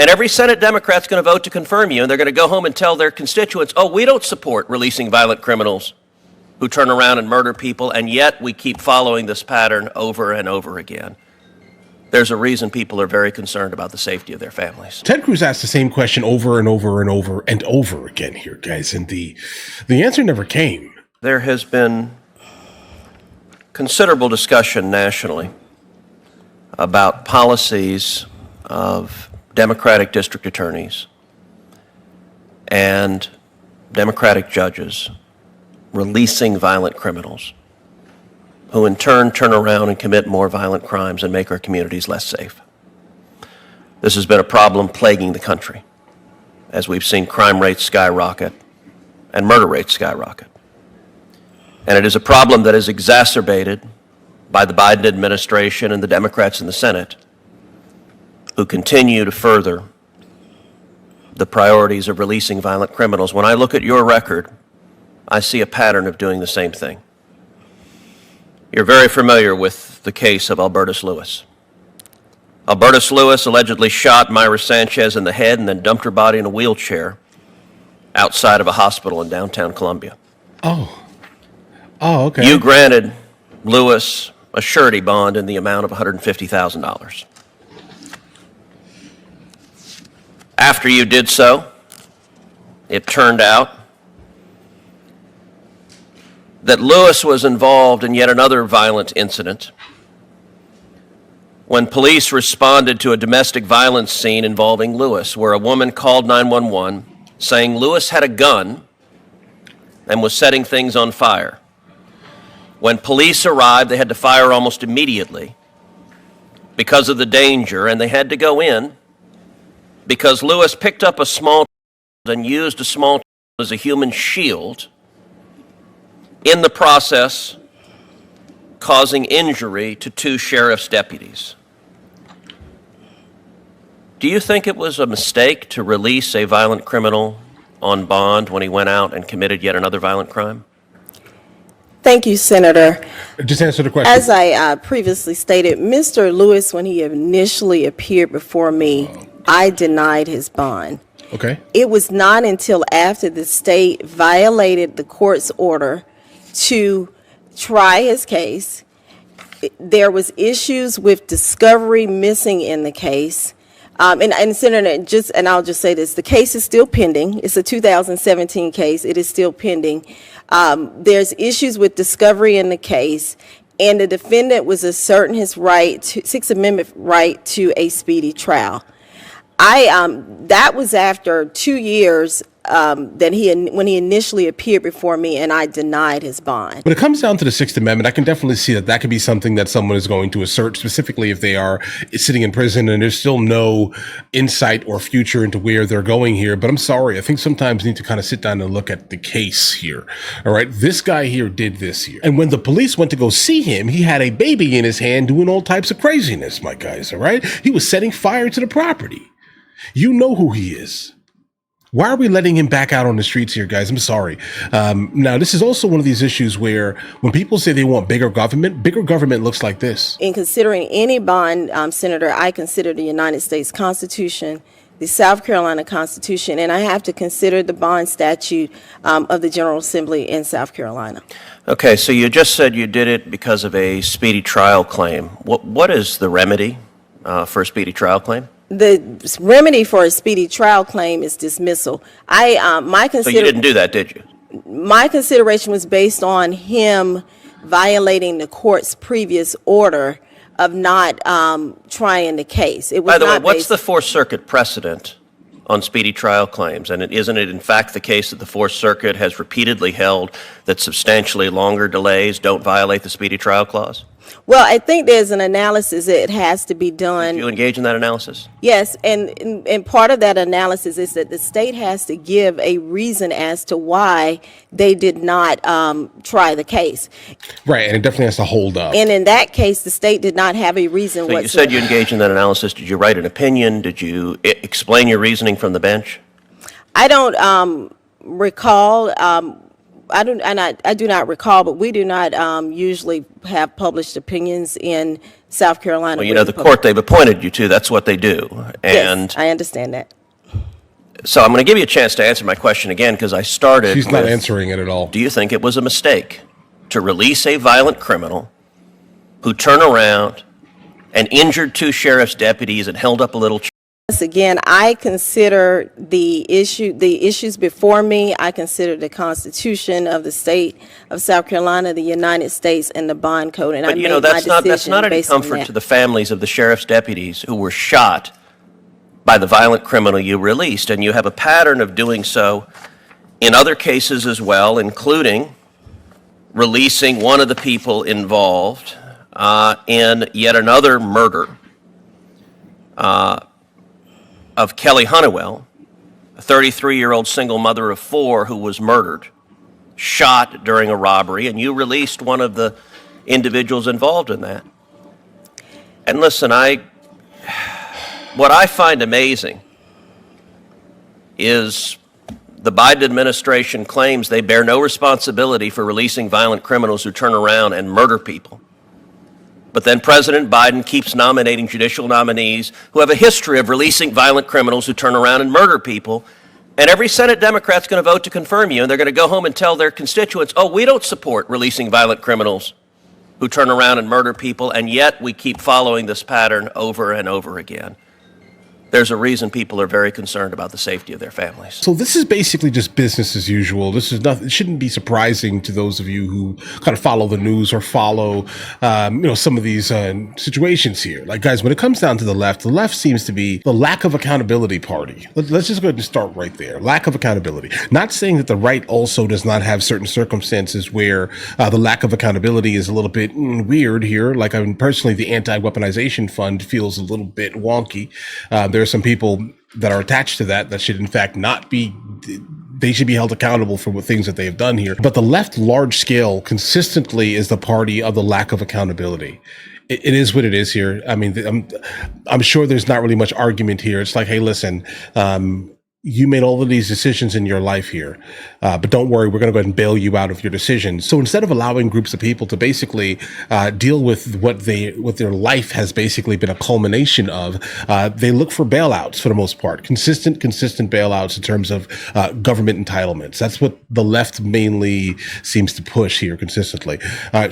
And every Senate Democrat's going to vote to confirm you, and they're going to go home and tell their constituents, oh, we don't support releasing violent criminals who turn around and murder people, and yet we keep following this pattern over and over again. There's a reason people are very concerned about the safety of their families. Ted Cruz asked the same question over and over and over and over again here, guys, and the answer never came. There has been considerable discussion nationally about policies of Democratic district attorneys and Democratic judges releasing violent criminals who in turn turn around and commit more violent crimes and make our communities less safe. This has been a problem plaguing the country as we've seen crime rates skyrocket and murder rates skyrocket. And it is a problem that is exacerbated by the Biden administration and the Democrats in the Senate who continue to further the priorities of releasing violent criminals. When I look at your record, I see a pattern of doing the same thing. You're very familiar with the case of Alberta Lewis. Alberta Lewis allegedly shot Myra Sanchez in the head and then dumped her body in a wheelchair outside of a hospital in downtown Columbia. Oh, okay. You granted Lewis a surety bond in the amount of $150,000. After you did so, it turned out that Lewis was involved in yet another violent incident when police responded to a domestic violence scene involving Lewis, where a woman called 911 saying Lewis had a gun and was setting things on fire. When police arrived, they had to fire almost immediately because of the danger, and they had to go in because Lewis picked up a small and used a small as a human shield, in the process causing injury to two sheriff's deputies. Do you think it was a mistake to release a violent criminal on bond when he went out and committed yet another violent crime? Thank you, Senator. Just answer the question. As I previously stated, Mr. Lewis, when he initially appeared before me, I denied his bond. Okay. It was not until after the state violated the court's order to try his case. There was issues with discovery missing in the case. And Senator, and I'll just say this, the case is still pending. It's a 2017 case. It is still pending. There's issues with discovery in the case, and the defendant was asserting his right to Sixth Amendment right to a speedy trial. That was after 2 years when he initially appeared before me, and I denied his bond. When it comes down to the Sixth Amendment, I can definitely see that that could be something that someone is going to assert, specifically if they are sitting in prison and there's still no insight or future into where they're going here. But I'm sorry, I think sometimes you need to kind of sit down and look at the case here. All right, this guy here did this here. And when the police went to go see him, he had a baby in his hand doing all types of craziness, my guys, all right? He was setting fire to the property. You know who he is. Why are we letting him back out on the streets here, guys? I'm sorry. Now, this is also one of these issues where when people say they want bigger government looks like this. In considering any bond, Senator, I consider the United States Constitution, the South Carolina Constitution, and I have to consider the bond statute of the General Assembly in South Carolina. Okay, so you just said you did it because of a speedy trial claim. What is the remedy for a speedy trial claim? The remedy for a speedy trial claim is dismissal. So you didn't do that, did you? My consideration was based on him violating the court's previous order of not trying the case. It was By the way, not what's the Fourth Circuit precedent on speedy trial claims? And isn't it in fact the case that the Fourth Circuit has repeatedly held that substantially longer delays don't violate the speedy trial clause? Well, I think there's an analysis that has to be done. Did you engage in that analysis? Yes, and part of that analysis is that the state has to give a reason as to why they did not try the case. Right, and it definitely has to hold up. And in that case, the state did not have a reason whatsoever. You said you engaged in that analysis. Did you write an opinion? Did you explain your reasoning from the bench? I don't recall. I do not recall, but we do not usually have published opinions in South Carolina. Well, you know, the court they've appointed you to, that's what they do. And Yes, I understand that. so I'm going to give you a chance to answer my question again, because I started She's not with, answering it at all. do you think it was a mistake to release a violent criminal who turned around and injured 2 sheriff's deputies and held up a little Once again, I consider the issues before me, I consider the Constitution of the state of South Carolina, the United States, and the bond code, and I But made you know, my that's decision not any based on comfort that. to the families of the sheriff's deputies who were shot by the violent criminal you released, and you have a pattern of doing so in other cases as well, including releasing one of the people involved in yet another murder of Kelly Honeywell, a 33-year-old single mother of 4 who was murdered, shot during a robbery, and you released one of the individuals involved in that. And listen, what I find amazing is the Biden administration claims they bear no responsibility for releasing violent criminals who turn around and murder people. But then President Biden keeps nominating judicial nominees who have a history of releasing violent criminals who turn around and murder people. And every Senate Democrat's going to vote to confirm you, and they're going to go home and tell their constituents, oh, we don't support releasing violent criminals who turn around and murder people, and yet we keep following this pattern over and over again. There's a reason people are very concerned about the safety of their families. So this is basically just business as usual. This is nothing. It shouldn't be surprising to those of you who kind of follow the news or follow, some of these situations here. Like, guys, when it comes down to the left seems to be the lack of accountability party. Let's just go ahead and start right there. Lack of accountability. Not saying that the right also does not have certain circumstances where the lack of accountability is a little bit weird here. Like, I mean, personally, the anti-weaponization fund feels a little bit wonky. There are some people that are attached to that should in fact not be, they should be held accountable for what things that they have done here. But the left large scale consistently is the party of the lack of accountability. It is what it is here. I mean, I'm sure there's not really much argument here. It's like, hey, listen, you made all of these decisions in your life here, but don't worry, we're going to go ahead and bail you out of your decisions. So instead of allowing groups of people to basically deal with what their life has basically been a culmination of, they look for bailouts for the most part, consistent bailouts in terms of government entitlements. That's what the left mainly seems to push here consistently.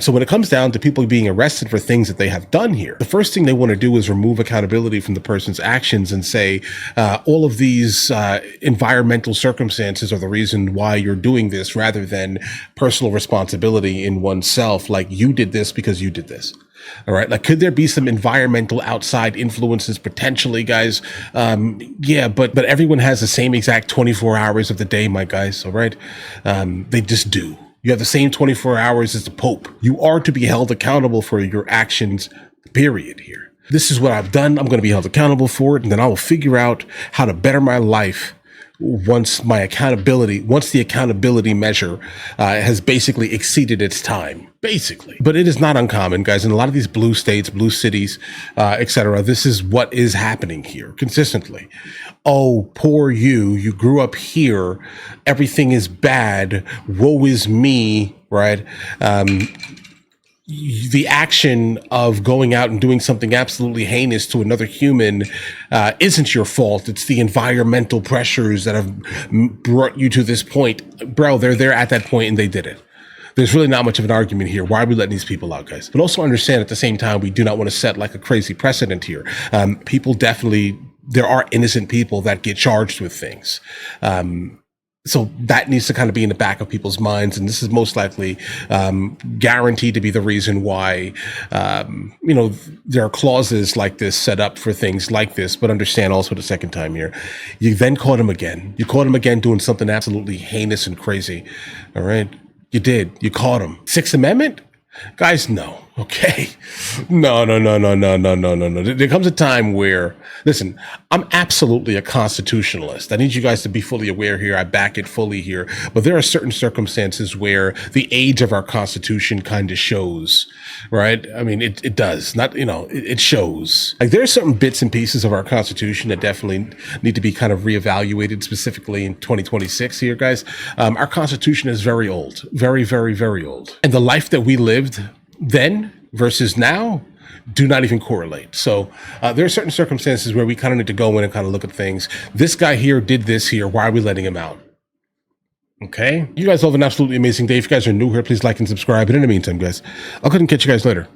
So when it comes down to people being arrested for things that they have done here, the first thing they want to do is remove accountability from the person's actions and say all of these environmental circumstances are the reason why you're doing this, rather than personal responsibility in oneself. Like, you did this because you did this. All right. Like, could there be some environmental outside influences potentially, guys? Yeah, but everyone has the same exact 24 hours of the day, my guys. All right. They just do. You have the same 24 hours as the Pope. You are to be held accountable for your actions, period, here. This is what I've done. I'm going to be held accountable for it. And then I will figure out how to better my life once the accountability measure has basically exceeded its time, basically. But it is not uncommon, guys. In a lot of these blue states, blue cities, etc., this is what is happening here consistently. Oh, poor you. You grew up here. Everything is bad. Woe is me, right? The action of going out and doing something absolutely heinous to another human isn't your fault. It's the environmental pressures that have brought you to this point. Bro, they're there at that point and they did it. There's really not much of an argument here. Why are we letting these people out, guys? But also understand at the same time, we do not want to set like a crazy precedent here. There are innocent people that get charged with things. So that needs to kind of be in the back of people's minds. And this is most likely guaranteed to be the reason why, there are clauses like this set up for things like this. But understand also the second time here, you then caught him again. You caught him again doing something absolutely heinous and crazy. All right. You did. You caught him. Sixth Amendment? Guys, no. Okay. No. There comes a time where, listen, I'm absolutely a constitutionalist. I need you guys to be fully aware here. I back it fully here. But there are certain circumstances where the age of our Constitution kind of shows, right? I mean, it does. Not, it shows. Like, there are certain bits and pieces of our Constitution that definitely need to be kind of reevaluated, specifically in 2026 here, guys. Our Constitution is very old. Very, very, very old. And the life that we lived then versus now do not even correlate. So there are certain circumstances where we kind of need to go in and kind of look at things. This guy here did this here. Why are we letting him out? Okay. You guys have an absolutely amazing day. If you guys are new here, please like and subscribe. And in the meantime, guys, I'll go ahead and catch you guys later.